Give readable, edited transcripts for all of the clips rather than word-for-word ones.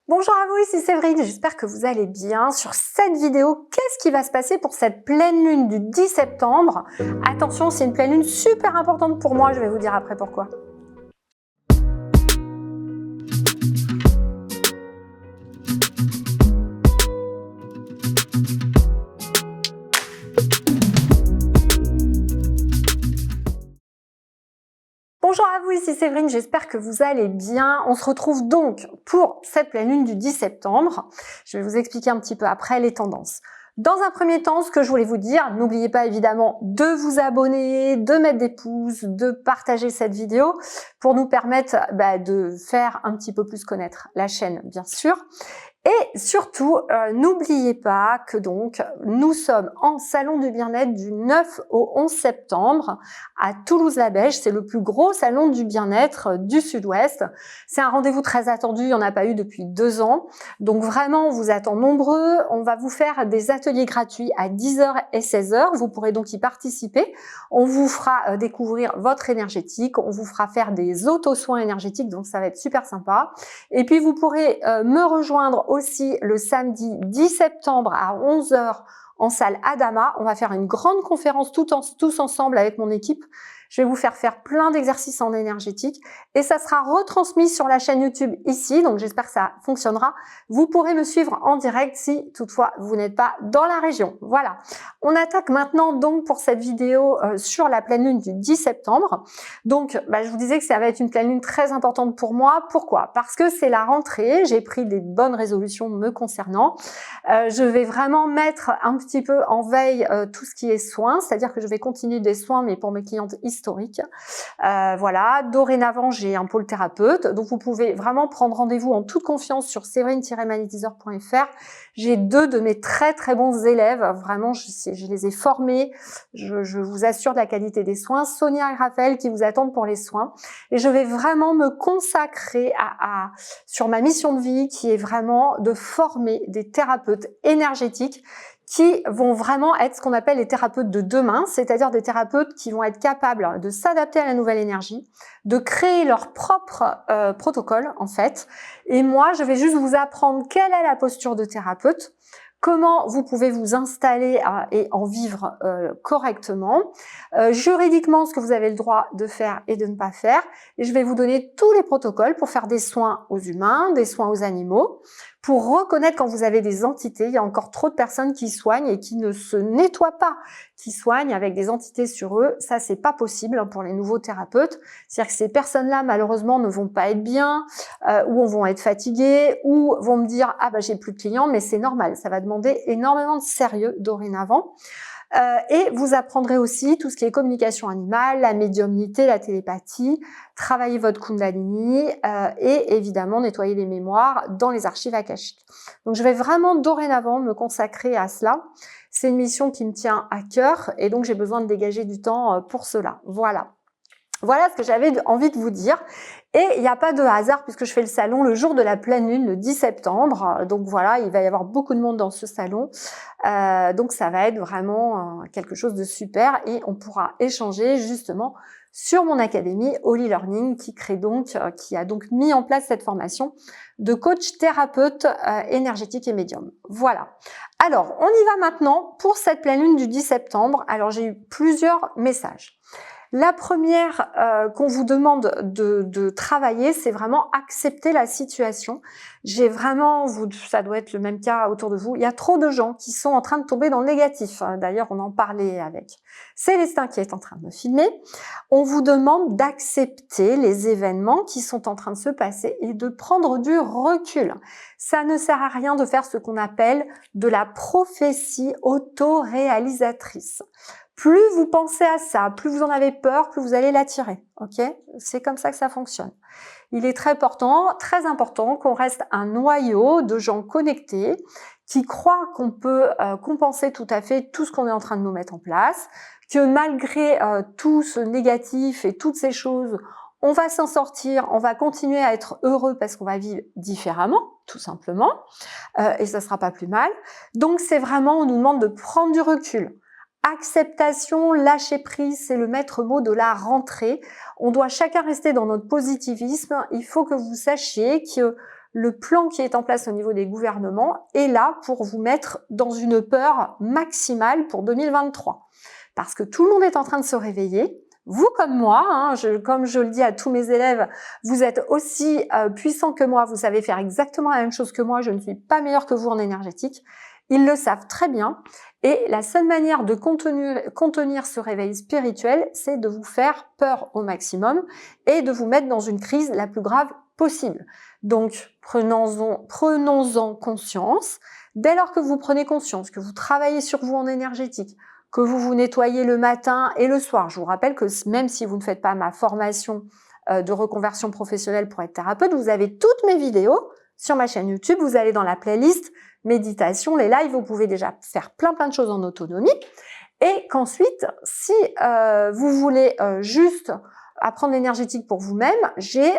Bonjour à vous, ici Séverine, j'espère que vous allez bien. Sur cette vidéo, qu'est-ce qui va se passer pour cette pleine lune du 10 septembre? Attention, c'est une pleine lune super importante pour moi, je vais vous dire après pourquoi. Bonjour à vous, ici Séverine, j'espère que vous allez bien. On se retrouve donc pour cette pleine lune du 10 septembre. Je vais vous expliquer un petit peu après les tendances. Dans un premier temps, ce que je voulais vous dire, n'oubliez pas évidemment de vous abonner, de mettre des pouces, de partager cette vidéo pour nous permettre de faire un petit peu plus connaître la chaîne, bien sûr. Et surtout, n'oubliez pas que donc nous sommes en salon du bien-être du 9 au 11 septembre à Toulouse-la-Bèche. C'est le plus gros salon du bien-être du Sud-Ouest. C'est un rendez-vous très attendu, il n'y en a pas eu depuis 2 ans. Donc vraiment, on vous attend nombreux. On va vous faire des ateliers gratuits à 10h et 16h. Vous pourrez donc y participer. On vous fera découvrir votre énergétique. On vous fera faire des auto-soins énergétiques, donc ça va être super sympa. Et puis vous pourrez me rejoindre aussi le samedi 10 septembre à 11h en salle Adama. On va faire une grande conférence tous ensemble avec mon équipe. Je vais vous faire plein d'exercices en énergétique et ça sera retransmis sur la chaîne YouTube ici. Donc j'espère que ça fonctionnera. Vous pourrez me suivre en direct si toutefois vous n'êtes pas dans la région. Voilà. On attaque maintenant donc pour cette vidéo sur la pleine lune du 10 septembre. Donc je vous disais que ça va être une pleine lune très importante pour moi. Pourquoi? Parce que c'est la rentrée. J'ai pris des bonnes résolutions me concernant. Je vais vraiment mettre un petit peu en veille tout ce qui est soins, c'est-à-dire que je vais continuer des soins mais pour mes clientes historiques. Voilà, dorénavant j'ai un pôle thérapeute, donc vous pouvez vraiment prendre rendez-vous en toute confiance sur séverine-magnétiseur.fr. J'ai 2 de mes très bons élèves, vraiment je les ai formés, je vous assure de la qualité des soins, Sonia et Raphaël qui vous attendent pour les soins, et je vais vraiment me consacrer sur ma mission de vie qui est vraiment de former des thérapeutes énergétiques qui vont vraiment être ce qu'on appelle les thérapeutes de demain, c'est-à-dire des thérapeutes qui vont être capables de s'adapter à la nouvelle énergie, de créer leur propre protocole en fait. Et moi, je vais juste vous apprendre quelle est la posture de thérapeute, comment vous pouvez vous installer et en vivre correctement, juridiquement ce que vous avez le droit de faire et de ne pas faire, et je vais vous donner tous les protocoles pour faire des soins aux humains, des soins aux animaux, pour reconnaître quand vous avez des entités. Il y a encore trop de personnes qui soignent et qui ne se nettoient pas, qui soignent avec des entités sur eux. Ça, c'est pas possible pour les nouveaux thérapeutes. C'est-à-dire que ces personnes-là, malheureusement, ne vont pas être bien, ou vont être fatiguées, ou vont me dire « Ah j'ai plus de clients », mais c'est normal. Ça va demander énormément de sérieux dorénavant. Et vous apprendrez aussi tout ce qui est communication animale, la médiumnité, la télépathie, travailler votre Kundalini et évidemment nettoyer les mémoires dans les archives akashiques. Donc je vais vraiment dorénavant me consacrer à cela. C'est une mission qui me tient à cœur et donc j'ai besoin de dégager du temps pour cela. Voilà. Voilà ce que j'avais envie de vous dire. Et il n'y a pas de hasard puisque je fais le salon le jour de la pleine lune, le 10 septembre. Donc voilà, il va y avoir beaucoup de monde dans ce salon. Donc ça va être vraiment quelque chose de super et on pourra échanger justement sur mon académie Holy Learning qui a donc mis en place cette formation de coach thérapeute énergétique et médium. Voilà. Alors, on y va maintenant pour cette pleine lune du 10 septembre. Alors, j'ai eu plusieurs messages. La première qu'on vous demande de travailler, c'est vraiment accepter la situation. J'ai vraiment, ça doit être le même cas autour de vous, il y a trop de gens qui sont en train de tomber dans le négatif. D'ailleurs, on en parlait avec Célestin qui est en train de me filmer. On vous demande d'accepter les événements qui sont en train de se passer et de prendre du recul. Ça ne sert à rien de faire ce qu'on appelle de la prophétie auto-réalisatrice. Plus vous pensez à ça, plus vous en avez peur, plus vous allez l'attirer. Ok? C'est comme ça que ça fonctionne. Il est très important qu'on reste un noyau de gens connectés qui croient qu'on peut compenser tout à fait tout ce qu'on est en train de nous mettre en place, que malgré tout ce négatif et toutes ces choses, on va s'en sortir, on va continuer à être heureux parce qu'on va vivre différemment, tout simplement, et ça sera pas plus mal. Donc c'est vraiment, on nous demande de prendre du recul. Acceptation, lâcher prise, c'est le maître mot de la rentrée. On doit chacun rester dans notre positivisme. Il faut que vous sachiez que le plan qui est en place au niveau des gouvernements est là pour vous mettre dans une peur maximale pour 2023. Parce que tout le monde est en train de se réveiller. Vous comme moi, hein, comme je le dis à tous mes élèves, vous êtes aussi puissants que moi, vous savez faire exactement la même chose que moi, je ne suis pas meilleure que vous en énergétique. Ils le savent très bien. Et la seule manière de contenir ce réveil spirituel, c'est de vous faire peur au maximum et de vous mettre dans une crise la plus grave possible. Donc, prenons-en conscience. Dès lors que vous prenez conscience, que vous travaillez sur vous en énergétique, que vous vous nettoyez le matin et le soir. Je vous rappelle que même si vous ne faites pas ma formation de reconversion professionnelle pour être thérapeute, vous avez toutes mes vidéos sur ma chaîne YouTube. Vous allez dans la playlist méditation, les lives, vous pouvez déjà faire plein de choses en autonomie. Et qu'ensuite, si vous voulez juste apprendre l'énergétique pour vous-même, j'ai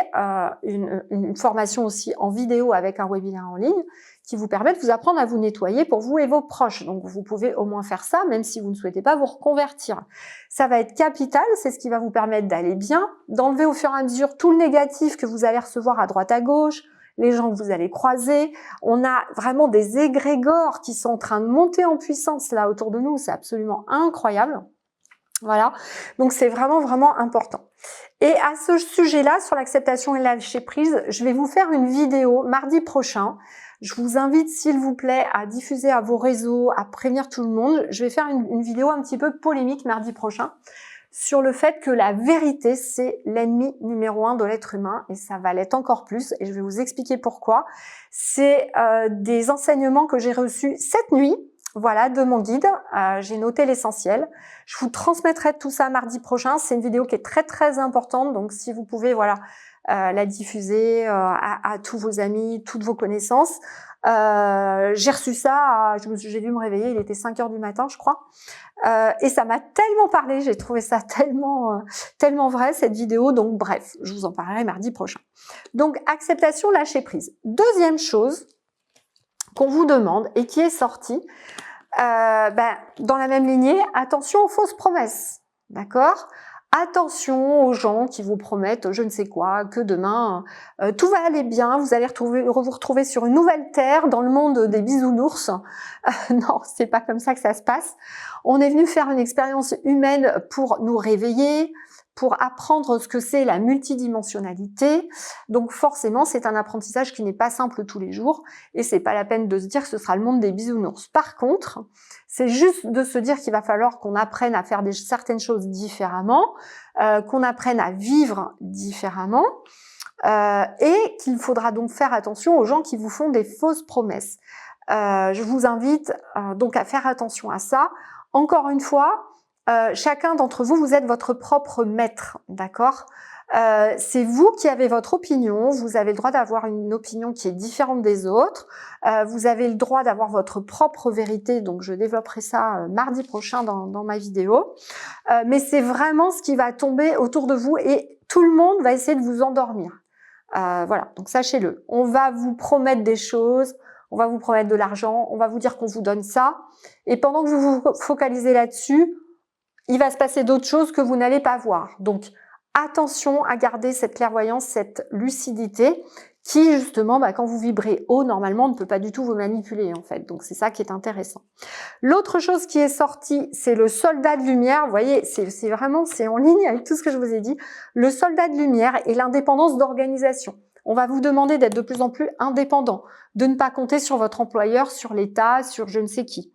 une formation aussi en vidéo avec un webinaire en ligne qui vous permet de vous apprendre à vous nettoyer pour vous et vos proches. Donc, vous pouvez au moins faire ça, même si vous ne souhaitez pas vous reconvertir. Ça va être capital, c'est ce qui va vous permettre d'aller bien, d'enlever au fur et à mesure tout le négatif que vous allez recevoir à droite à gauche, les gens que vous allez croiser. On a vraiment des égrégores qui sont en train de monter en puissance là autour de nous, c'est absolument incroyable. Voilà, donc c'est vraiment important. Et à ce sujet-là, sur l'acceptation et le lâcher prise, je vais vous faire une vidéo mardi prochain. Je vous invite, s'il vous plaît, à diffuser à vos réseaux, à prévenir tout le monde. Je vais faire une vidéo un petit peu polémique mardi prochain sur le fait que la vérité, c'est l'ennemi numéro 1 de l'être humain, et ça va l'être encore plus, et je vais vous expliquer pourquoi. C'est des enseignements que j'ai reçus cette nuit, voilà, de mon guide. J'ai noté l'essentiel. Je vous transmettrai tout ça mardi prochain. C'est une vidéo qui est très importante, donc si vous pouvez, voilà, la diffuser à tous vos amis, toutes vos connaissances. J'ai reçu ça, j'ai dû me réveiller, il était 5 heures du matin, je crois. Et ça m'a tellement parlé, j'ai trouvé ça tellement vrai, cette vidéo. Donc bref, je vous en parlerai mardi prochain. Donc, acceptation, lâcher prise. Deuxième chose qu'on vous demande et qui est sortie, dans la même lignée, attention aux fausses promesses, d'accord ? Attention aux gens qui vous promettent je ne sais quoi, que demain tout va aller bien, vous allez vous retrouver sur une nouvelle terre dans le monde des bisounours. Non, c'est pas comme ça que ça se passe. On est venu faire une expérience humaine pour nous réveiller, pour apprendre ce que c'est la multidimensionnalité. Donc forcément, c'est un apprentissage qui n'est pas simple tous les jours et c'est pas la peine de se dire que ce sera le monde des bisounours. Par contre, c'est juste de se dire qu'il va falloir qu'on apprenne à faire certaines choses différemment, qu'on apprenne à vivre différemment et qu'il faudra donc faire attention aux gens qui vous font des fausses promesses. Je vous invite donc à faire attention à ça. Encore une fois, chacun d'entre vous, vous êtes votre propre maître, d'accord ? C'est vous qui avez votre opinion, vous avez le droit d'avoir une opinion qui est différente des autres, vous avez le droit d'avoir votre propre vérité, donc je développerai ça mardi prochain dans ma vidéo, mais c'est vraiment ce qui va tomber autour de vous et tout le monde va essayer de vous endormir. Voilà, donc sachez-le, on va vous promettre des choses, on va vous promettre de l'argent, on va vous dire qu'on vous donne ça, et pendant que vous vous focalisez là-dessus, il va se passer d'autres choses que vous n'allez pas voir. Donc, attention à garder cette clairvoyance, cette lucidité qui, justement, quand vous vibrez haut, normalement, ne peut pas du tout vous manipuler, en fait. Donc, c'est ça qui est intéressant. L'autre chose qui est sortie, c'est le soldat de lumière. Vous voyez, c'est en ligne avec tout ce que je vous ai dit. Le soldat de lumière et l'indépendance d'organisation. On va vous demander d'être de plus en plus indépendant, de ne pas compter sur votre employeur, sur l'État, sur je ne sais qui.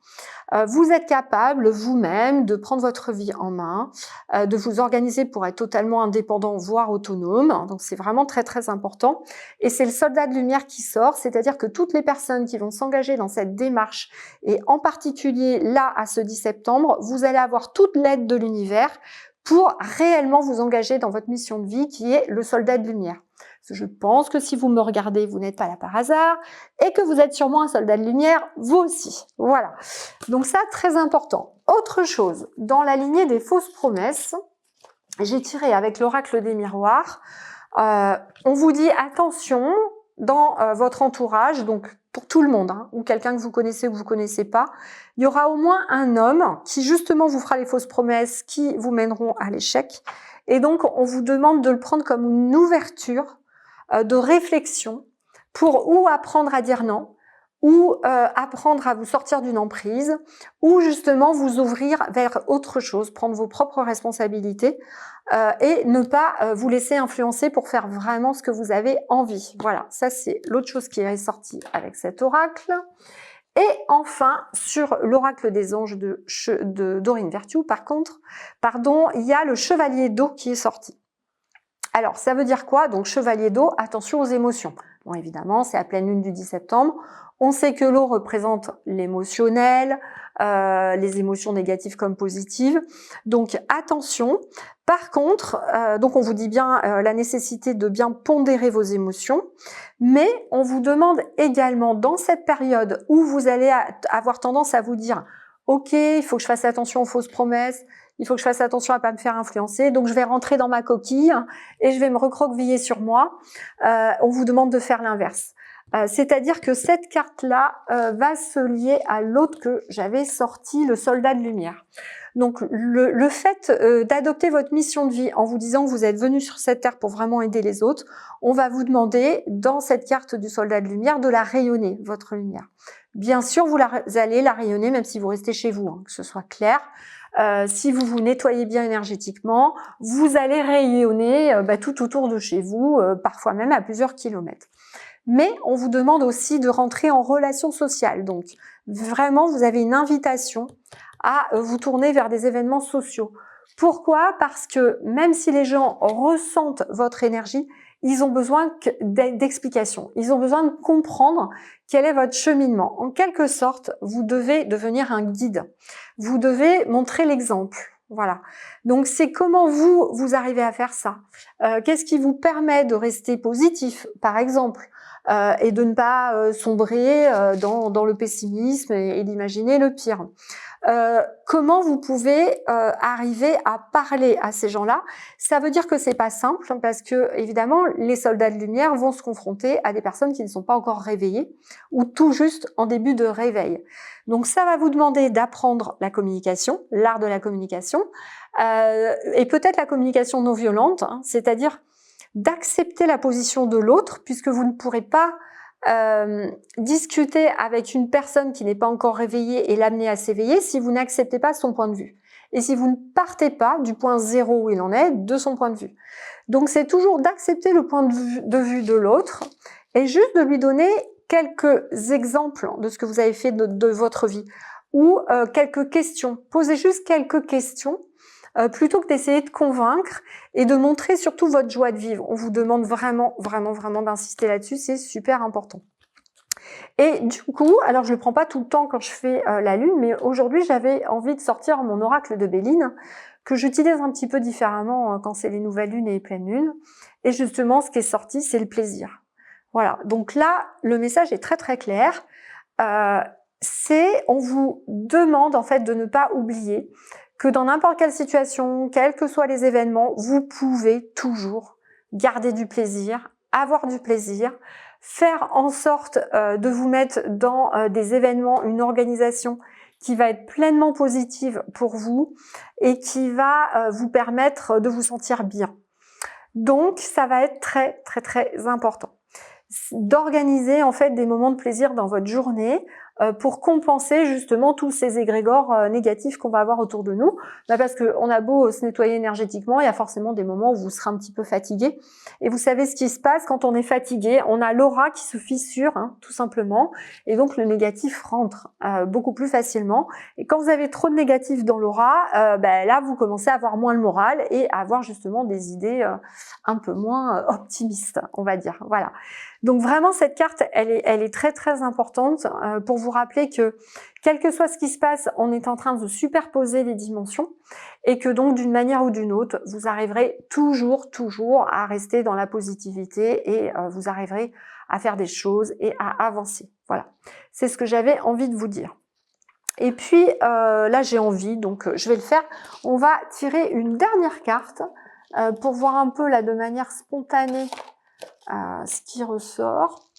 Vous êtes capable vous-même de prendre votre vie en main, de vous organiser pour être totalement indépendant, voire autonome. Donc c'est vraiment très important. Et c'est le soldat de lumière qui sort, c'est-à-dire que toutes les personnes qui vont s'engager dans cette démarche, et en particulier là, à ce 10 septembre, vous allez avoir toute l'aide de l'univers pour réellement vous engager dans votre mission de vie qui est le soldat de lumière. Je pense que si vous me regardez, vous n'êtes pas là par hasard et que vous êtes sûrement un soldat de lumière, vous aussi. Voilà. Donc ça, très important. Autre chose, dans la lignée des fausses promesses, j'ai tiré avec l'oracle des miroirs. On vous dit attention dans votre entourage, donc pour tout le monde, ou quelqu'un que vous connaissez ou que vous connaissez pas, il y aura au moins un homme qui justement vous fera les fausses promesses qui vous mèneront à l'échec. Et donc, on vous demande de le prendre comme une ouverture de réflexion pour ou apprendre à dire non, ou apprendre à vous sortir d'une emprise, ou justement vous ouvrir vers autre chose, prendre vos propres responsabilités et ne pas vous laisser influencer pour faire vraiment ce que vous avez envie. Voilà, ça c'est l'autre chose qui est ressortie avec cet oracle. Et enfin, sur l'oracle des anges de Doreen Virtue, il y a le chevalier d'eau qui est sorti. Alors, ça veut dire quoi? Donc, chevalier d'eau, attention aux émotions. Bon, évidemment, c'est à pleine lune du 10 septembre. On sait que l'eau représente l'émotionnel, les émotions négatives comme positives. Donc, attention. Par contre, donc on vous dit bien la nécessité de bien pondérer vos émotions, mais on vous demande également dans cette période où vous allez avoir tendance à vous dire « Ok, il faut que je fasse attention aux fausses promesses, il faut que je fasse attention à pas me faire influencer, donc je vais rentrer dans ma coquille et je vais me recroqueviller sur moi. » On vous demande de faire l'inverse. C'est-à-dire que cette carte-là va se lier à l'autre que j'avais sorti, le soldat de lumière. Donc le fait d'adopter votre mission de vie en vous disant que vous êtes venu sur cette terre pour vraiment aider les autres, on va vous demander dans cette carte du soldat de lumière de la rayonner, votre lumière. Bien sûr, vous allez la rayonner même si vous restez chez vous, hein, que ce soit clair. Si vous vous nettoyez bien énergétiquement, vous allez rayonner tout autour de chez vous, parfois même à plusieurs kilomètres. Mais on vous demande aussi de rentrer en relation sociale. Donc, vraiment, vous avez une invitation à vous tourner vers des événements sociaux. Pourquoi? Parce que même si les gens ressentent votre énergie, ils ont besoin d'explications. Ils ont besoin de comprendre quel est votre cheminement. En quelque sorte, vous devez devenir un guide. Vous devez montrer l'exemple. Voilà. Donc, c'est comment vous arrivez à faire ça. Qu'est-ce qui vous permet de rester positif, par exemple, et de ne pas sombrer dans le pessimisme et d'imaginer le pire. Comment vous pouvez arriver à parler à ces gens-là? Ça veut dire que c'est pas simple parce que évidemment les soldats de lumière vont se confronter à des personnes qui ne sont pas encore réveillées ou tout juste en début de réveil. Donc ça va vous demander d'apprendre la communication, l'art de la communication et peut-être la communication non violente, hein, c'est-à-dire d'accepter la position de l'autre puisque vous ne pourrez pas discuter avec une personne qui n'est pas encore réveillée et l'amener à s'éveiller si vous n'acceptez pas son point de vue. Et si vous ne partez pas du point zéro où il en est, de son point de vue. Donc c'est toujours d'accepter le point de vue de l'autre et juste de lui donner quelques exemples de ce que vous avez fait de votre vie ou quelques questions. Posez juste quelques questions plutôt que d'essayer de convaincre et de montrer surtout votre joie de vivre. On vous demande vraiment d'insister là-dessus, c'est super important. Et du coup, alors je ne le prends pas tout le temps quand je fais la lune, mais aujourd'hui j'avais envie de sortir mon oracle de Béline, que j'utilise un petit peu différemment quand c'est les nouvelles lunes et les pleines lunes. Et justement, ce qui est sorti, c'est le plaisir. Voilà, donc là, le message est très clair. On vous demande en fait de ne pas oublier que dans n'importe quelle situation, quels que soient les événements, vous pouvez toujours garder du plaisir, avoir du plaisir, faire en sorte de vous mettre dans des événements, une organisation qui va être pleinement positive pour vous et qui va vous permettre de vous sentir bien. Donc, ça va être très important d'organiser en fait des moments de plaisir dans votre journée pour compenser justement tous ces égrégores négatifs qu'on va avoir autour de nous. Parce qu'on a beau se nettoyer énergétiquement, il y a forcément des moments où vous serez un petit peu fatigué. Et vous savez ce qui se passe quand on est fatigué, on a l'aura qui se fissure, hein, tout simplement. Et donc le négatif rentre beaucoup plus facilement. Et quand vous avez trop de négatif dans l'aura, là vous commencez à avoir moins le moral et à avoir justement des idées un peu moins optimistes, on va dire. Voilà. Donc vraiment cette carte, elle est très importante pour vous rappeler que quel que soit ce qui se passe, on est en train de superposer les dimensions et que donc d'une manière ou d'une autre, vous arriverez toujours à rester dans la positivité et vous arriverez à faire des choses et à avancer. Voilà, c'est ce que j'avais envie de vous dire. Et puis là j'ai envie, donc je vais le faire. On va tirer une dernière carte pour voir un peu là de manière spontanée ce qui ressort.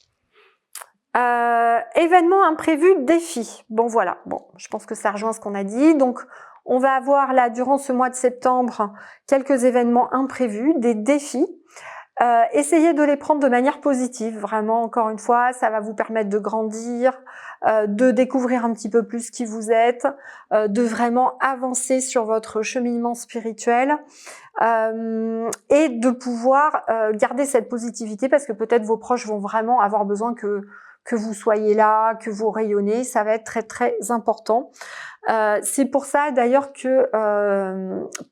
Événement imprévu, défi. Bon voilà, je pense que ça rejoint ce qu'on a dit. Donc on va avoir là durant ce mois de septembre quelques événements imprévus, des défis. Essayez de les prendre de manière positive. Vraiment, encore une fois, ça va vous permettre de grandir, de découvrir un petit peu plus qui vous êtes, de vraiment avancer sur votre cheminement spirituel et de pouvoir garder cette positivité parce que peut-être vos proches vont vraiment avoir besoin que vous soyez là, que vous rayonnez. Ça va être très très important. C'est pour ça d'ailleurs que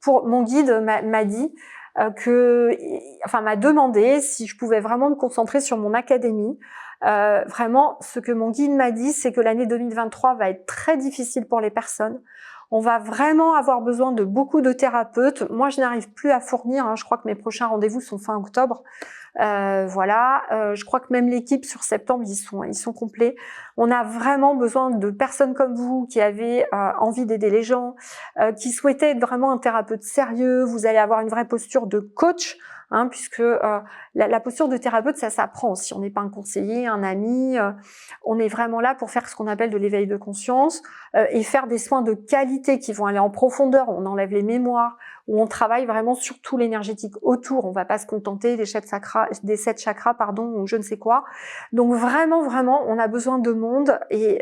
pour mon guide m'a dit m'a demandé si je pouvais vraiment me concentrer sur mon académie. Vraiment, ce que mon guide m'a dit, c'est que l'année 2023 va être très difficile pour les personnes. On va vraiment avoir besoin de beaucoup de thérapeutes. Moi, je n'arrive plus à fournir. Je crois que mes prochains rendez-vous sont fin octobre. Je crois que même l'équipe sur septembre, ils sont complets. On a vraiment besoin de personnes comme vous qui avez envie d'aider les gens, qui souhaitaient être vraiment un thérapeute sérieux. Vous allez avoir une vraie posture de coach. Puisque la posture de thérapeute, ça s'apprend aussi. On n'est pas un conseiller, un ami. On est vraiment là pour faire ce qu'on appelle de l'éveil de conscience et faire des soins de qualité qui vont aller en profondeur. On enlève les mémoires, où on travaille vraiment sur tout l'énergétique autour. On va pas se contenter des 7 chakras, ou je ne sais quoi. Donc vraiment, on a besoin de monde. Et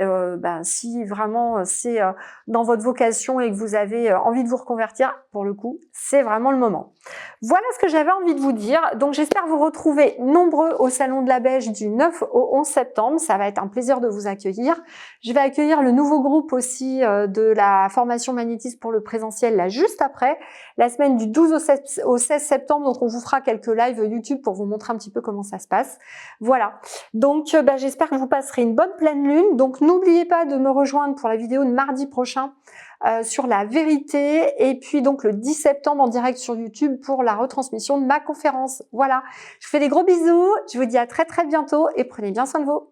si vraiment c'est dans votre vocation et que vous avez envie de vous reconvertir, pour le coup, c'est vraiment le moment. Voilà ce que j'avais envie de vous dire. Donc j'espère vous retrouver nombreux au Salon de la Beige du 9 au 11 septembre. Ça va être un plaisir de vous accueillir. Je vais accueillir le nouveau groupe aussi de la formation magnétisme pour le présentiel là juste après, la semaine du 12 au 16 septembre. Donc on vous fera quelques lives YouTube pour vous montrer un petit peu comment ça se passe. Voilà. Donc j'espère que vous passerez une bonne pleine lune. Donc n'oubliez pas de me rejoindre pour la vidéo de mardi prochain sur la vérité et puis donc le 10 septembre en direct sur YouTube pour la retransmission de ma conférence. Voilà, je vous fais des gros bisous, je vous dis à très très bientôt et prenez bien soin de vous.